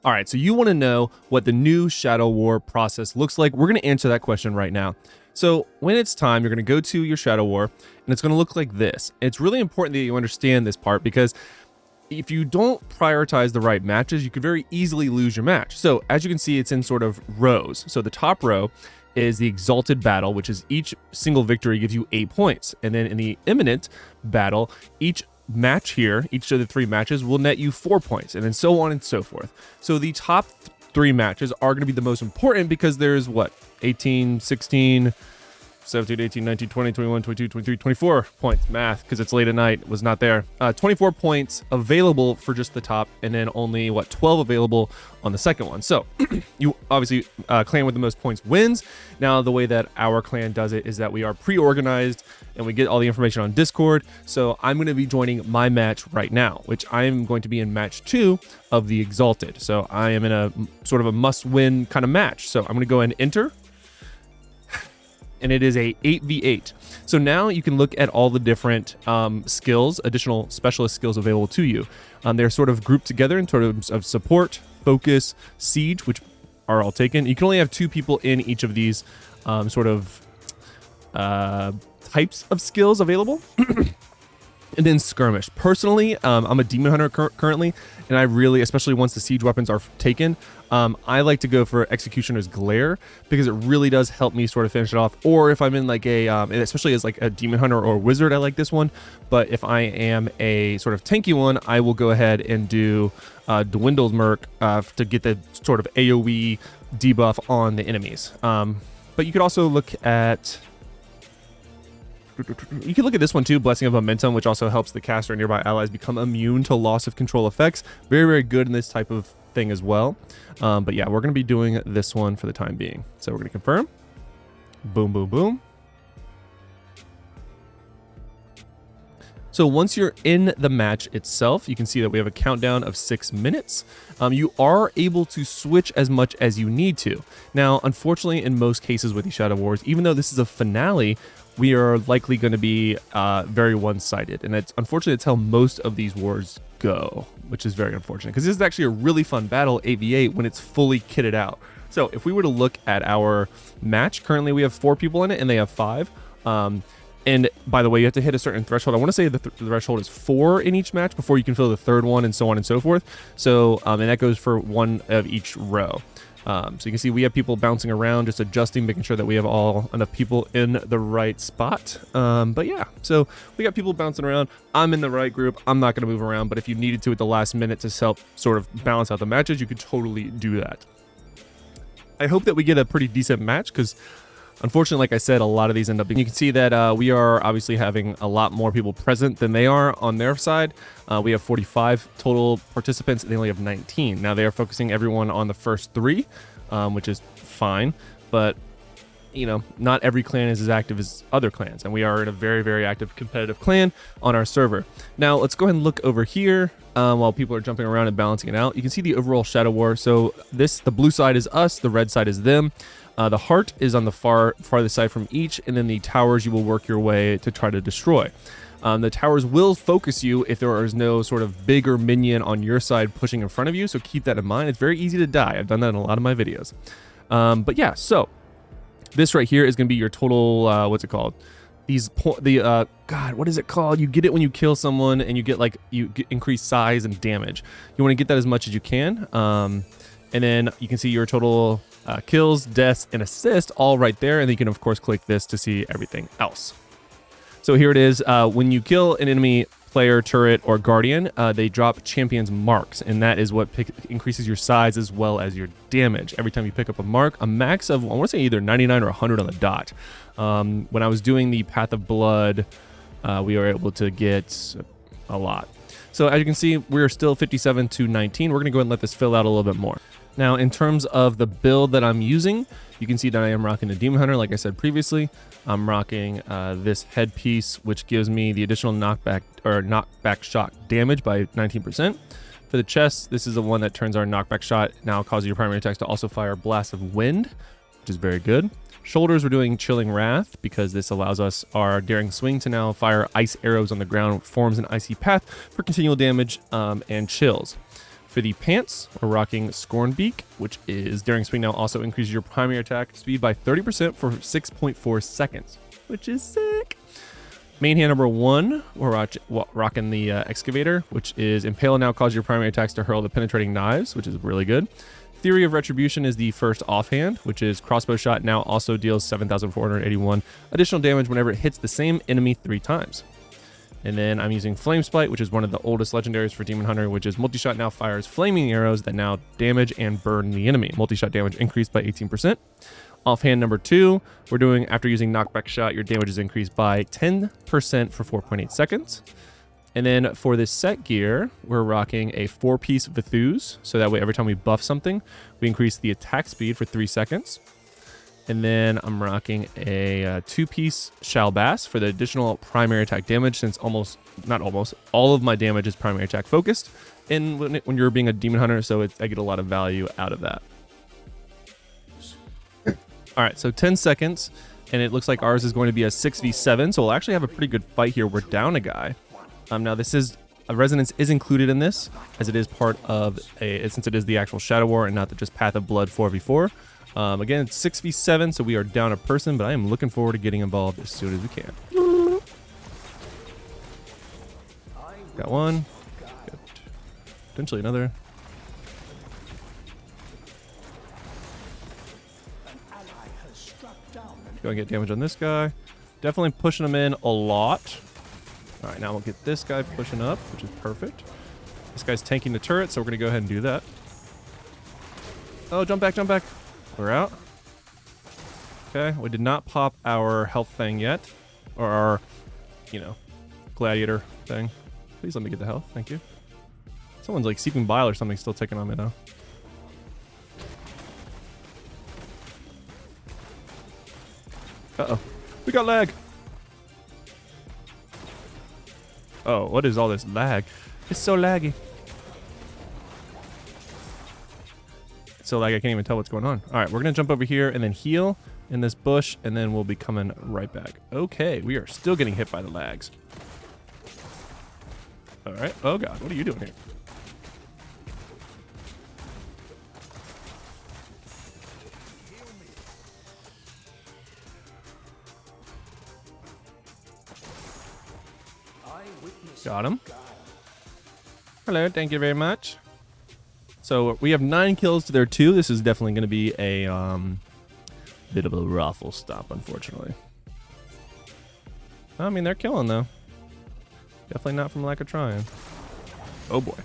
All right, so you want to know what the new Shadow War process looks like. We're going to answer that question right now. So when it's time, you're going to go to your Shadow War, and it's going to look like this. It's really important that you understand this part, because if you don't prioritize the right matches, you could very easily lose your match. So as you can see, it's in sort of rows. So the top row is the Exalted Battle, which is each single victory gives you 8 points. And then in the Imminent Battle, each match here, each of the 3 matches will net you 4 points, and then so on and so forth. So the top 3 matches are going to be the most important, because there's what, 18, 16, 17, 18, 19, 20, 21, 22, 23, 24 points. Math, because it's late at night, was not there. 24 points available for just the top, and then only, what, 12 available on the second one. So you obviously, clan with the most points wins. Now, the way that our clan does it is that we are pre-organized, and we get all the information on Discord. So I'm going to be joining my match right now, which I am going to be in match 2 of the Exalted. So I am in a sort of a must-win kind of match. So I'm going to go and enter. And it is a 8v8. So now you can look at all the different skills, additional specialist skills available to you. They're sort of grouped together in terms of support, focus, siege, which are all taken. You can only have 2 people in each of these sort of types of skills available. And then skirmish. Personally, I'm a demon hunter currently, and I really, especially once the siege weapons are taken, I like to go for Executioner's Glare, because it really does help me sort of finish it off. Or if I'm in like a, especially as like a demon hunter or wizard, I like this one. But if I am a sort of tanky one, I will go ahead and do Dwindle's Merc to get the sort of AoE debuff on the enemies. But you could also look at... You can look at this one too, Blessing of Momentum, which also helps the caster and nearby allies become immune to loss of control effects. Very, very good in this type of thing as well. But yeah, we're going to be doing this one for the time being. So we're going to confirm. Boom, boom, boom. So once you're in the match itself, you can see that we have a countdown of 6 minutes. You are able to switch as much as you need to. Now, unfortunately, in most cases with the Shadow Wars, even though this is a finale, we are likely going to be very one-sided. And that's unfortunately, that's how most of these wars go, which is very unfortunate, because this is actually a really fun battle, 8v8, when it's fully kitted out. So if we were to look at our match, currently we have 4 people in it, and they have 5. And by the way, you have to hit a certain threshold. I want to say the threshold is 4 in each match before you can fill the 3rd one, and so on and so forth. So, and that goes for 1 of each row. So you can see we have people bouncing around, just adjusting, making sure that we have enough people in the right spot. But yeah, so we got people bouncing around. I'm in the right group. I'm not going to move around, but if you needed to at the last minute to help sort of balance out the matches, you could totally do that. I hope that we get a pretty decent match, because unfortunately, like I said, a lot of these end up being... You can see that we are obviously having a lot more people present than they are on their side. We have 45 total participants, and they only have 19. Now, they are focusing everyone on the first 3, which is fine. But, you know, not every clan is as active as other clans. And we are in a very, very active competitive clan on our server. Now, let's go ahead and look over here. While people are jumping around and balancing it out, you can see the overall Shadow War. So the blue side is us, the red side is them. The heart is on the farthest side from each, and then the towers you will work your way to try to destroy. The towers will focus you if there is no sort of bigger minion on your side pushing in front of you, so keep that in mind. It's very easy to die. I've done that in a lot of my videos. But yeah, so this right here is going to be your total, what's it called? God, what is it called? You get it when you kill someone, and you get increased size and damage. You want to get that as much as you can. And then you can see your total kills, deaths, and assists all right there. And then you can, of course, click this to see everything else. So here it is. When you kill an enemy player, turret, or guardian, they drop champion's marks. And that is what increases your size as well as your damage. Every time you pick up a mark, a max of, I want to say either 99 or 100 on the dot. When I was doing the Path of Blood, we were able to get a lot. So as you can see, we're still 57 to 19. We're going to go ahead and let this fill out a little bit more. Now, in terms of the build that I'm using, you can see that I am rocking the Demon Hunter, like I said previously. I'm rocking this headpiece, which gives me the additional knockback shot damage by 19%. For the chest, this is the one that turns our knockback shot, now causes your primary attacks to also fire blasts of wind, which is very good. Shoulders, we're doing Chilling Wrath, because this allows us our Daring Swing to now fire ice arrows on the ground, forms an icy path for continual damage and chills. For the pants, we're rocking Scorn Beak, which is Daring Swing now also increases your primary attack speed by 30% for 6.4 seconds, which is sick. Main hand number 1, we're rocking the Excavator, which is Impale now causes your primary attacks to hurl the penetrating knives, which is really good. Theory of Retribution is the first offhand, which is Crossbow Shot now also deals 7,481 additional damage whenever it hits the same enemy 3 times. And then I'm using Flame Spite, which is one of the oldest legendaries for Demon Hunter, which is Multi-Shot now fires flaming arrows that now damage and burn the enemy. Multi-Shot damage increased by 18%. Offhand number 2, we're doing, after using Knockback Shot, your damage is increased by 10% for 4.8 seconds. And then for this set gear, we're rocking a 4-piece Vithus, so that way every time we buff something, we increase the attack speed for 3 seconds. And then I'm rocking a 2-piece Shalbass for the additional primary attack damage, since all of my damage is primary attack focused, and when you're being a Demon Hunter, so I get a lot of value out of that. All right, so 10 seconds, and it looks like ours is going to be a 6v7, so we'll actually have a pretty good fight here. We're down a guy. Now this is a Resonance is included in this, as it is part of since it is the actual Shadow War and not the just Path of Blood 4v4. Again, it's 6v7, so we are down a person, but I am looking forward to getting involved as soon as we can. Got one. Got potentially another. Go and get damage on this guy. Definitely pushing him in a lot. All right, now we'll get this guy pushing up, which is perfect. This guy's tanking the turret, so we're going to go ahead and do that. Oh, jump back, jump back. We're out. Okay, we did not pop our health thing yet. Or our, gladiator thing. Please let me get the health. Thank you. Someone's like seeping bile or something still ticking on me though. Uh-oh. We got lag. Oh, what is all this lag? It's so laggy. It's so laggy I can't even tell what's going on. All right, we're going to jump over here and then heal in this bush, and then we'll be coming right back. Okay, we are still getting hit by the lags. All right. Oh, God. What are you doing here? Got him. Hello, thank you very much. So we have 9 kills to their 2. This is definitely going to be a bit of a raffle stop, unfortunately. I mean, they're killing, though. Definitely not from lack of trying. Oh, boy.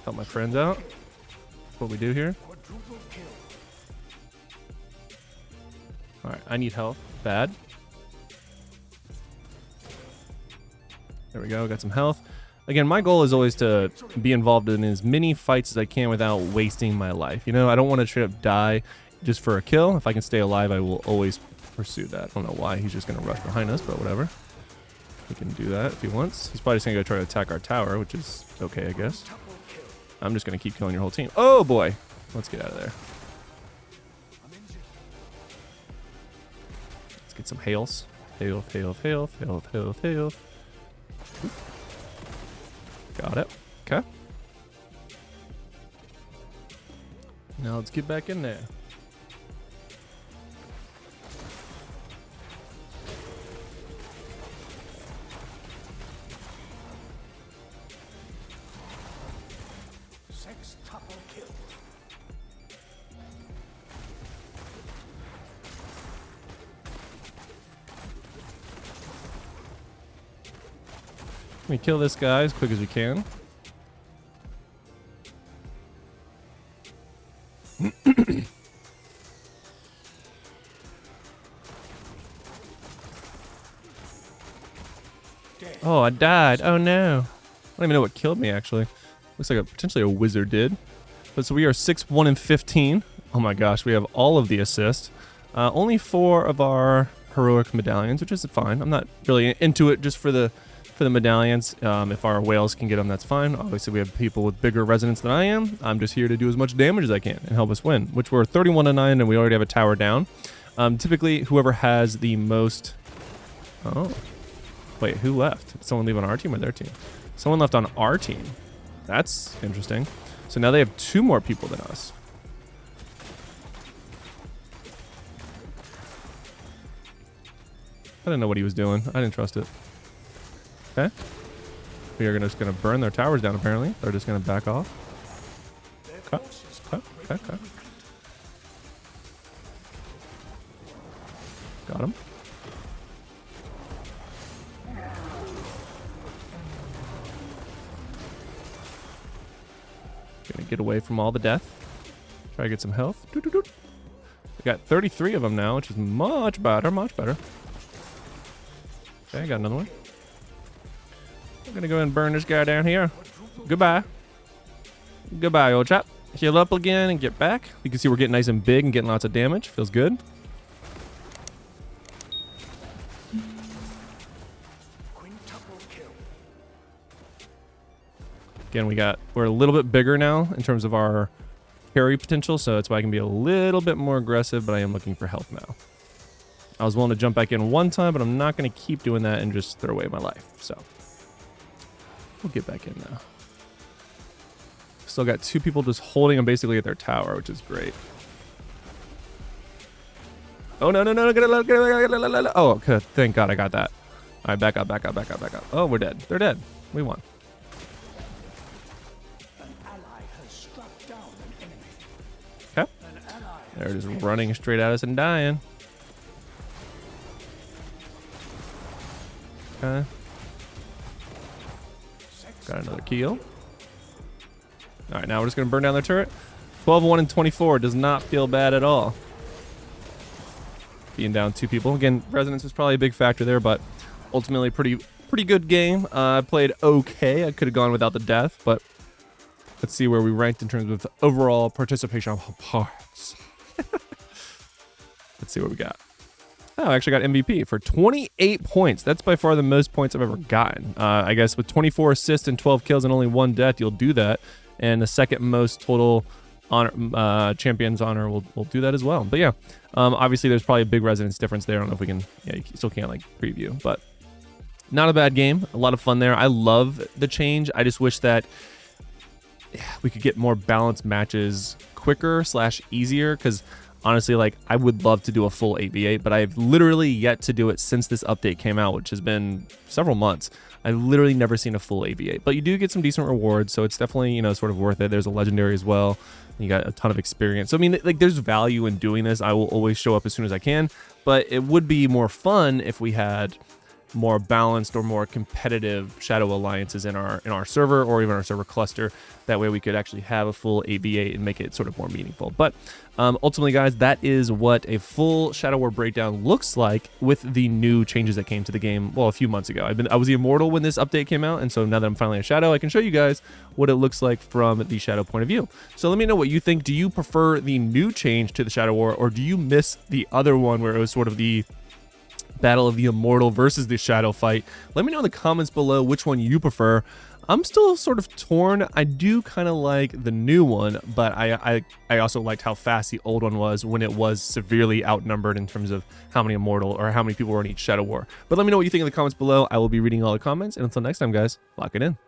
Help my friends out. That's what we do here. All right, I need health. Bad. There we go, got some health. Again, my goal is always to be involved in as many fights as I can without wasting my life. You know, I don't want to straight up die just for a kill. If I can stay alive, I will always pursue that. I don't know why he's just going to rush behind us, but whatever. He can do that if he wants. He's probably just going to go try to attack our tower, which is okay, I guess. I'm just going to keep killing your whole team. Oh, boy. Let's get out of there. Let's get some hails. Hail, hail, hail, hail, hail, hail. Got it. Okay. Now let's get back in there. Sextuple kill. Let me kill this guy as quick as we can. Oh, I died. Oh no. I don't even know what killed me actually. Looks like potentially a wizard did. But so we are 6-1 and 15. Oh my gosh, we have all of the assists. Only 4 of our heroic medallions, which is fine. I'm not really into it just for the medallions. If our whales can get them, that's fine. Obviously, we have people with bigger resonance than I am. I'm just here to do as much damage as I can and help us win, which we're 31-9, and we already have a tower down. Typically, whoever has the most... Oh. Wait, who left? Did someone leave on our team or their team? Someone left on our team. That's interesting. So now they have 2 more people than us. I didn't know what he was doing. I didn't trust it. Okay. We are just going to burn their towers down, apparently. They're just going to back off. Okay. Okay. Got him. Gonna get away from all the death. Try to get some health. We got 33 of them now, which is much better, much better. Okay, got another one. I'm gonna go ahead and burn this guy down here. Goodbye. Goodbye, old chap. Heal up again and get back. You can see we're getting nice and big and getting lots of damage. Feels good. Again, we're a little bit bigger now in terms of our carry potential, so that's why I can be a little bit more aggressive, but I am looking for health now. I was willing to jump back in one time, but I'm not going to keep doing that and just throw away my life. So we'll get back in now. Still got 2 people just holding them basically at their tower, which is great. Oh, no. Oh, okay. Thank God I got that. All right, back up. Oh, we're dead. They're dead. We won. Okay. They're just running straight at us and dying. Okay. Got another kill. All right, now we're just going to burn down their turret. 12, 1, and 24 does not feel bad at all. Being down 2 people. Again, resonance was probably a big factor there, but ultimately pretty good game. I played okay. I could have gone without the death, but let's see where we ranked in terms of overall participation of parts. Let's see what we got. Oh, I actually got MVP for 28 points. That's by far the most points I've ever gotten. I guess with 24 assists and 12 kills and only 1 death, you'll do that. And the second most total honor, champion's honor will do that as well. But yeah, obviously there's probably a big resonance difference there. I don't know if we can, yeah, you still can't like preview, but not a bad game. A lot of fun there. I love the change. I just wish that we could get more balanced matches quicker / easier, because honestly, like, I would love to do a full 8v8, but I've literally yet to do it since this update came out, which has been several months. I've literally never seen a full 8v8, but you do get some decent rewards, so it's definitely, you know, sort of worth it. There's a legendary as well. You got a ton of experience. So, I mean, like, there's value in doing this. I will always show up as soon as I can, but it would be more fun if we had more balanced or more competitive shadow alliances in our server, or even our server cluster. That way we could actually have a full 8v8 and make it sort of more meaningful. But ultimately, guys, that is what a full Shadow War breakdown looks like with the new changes that came to the game, well, a few months ago. I was the Immortal when this update came out, and so now that I'm finally a Shadow, I can show you guys what it looks like from the Shadow point of view. So let me know what you think. Do you prefer the new change to the Shadow War, or do you miss the other one where it was sort of the Battle of the Immortal versus the Shadow fight? Let me know in the comments below which one you prefer. I'm still sort of torn. I do kind of like the new one, but I also liked how fast the old one was when it was severely outnumbered in terms of how many Immortal or how many people were in each Shadow War. But let me know what you think in the comments below. I will be reading all the comments, and until next time, guys, lock it in.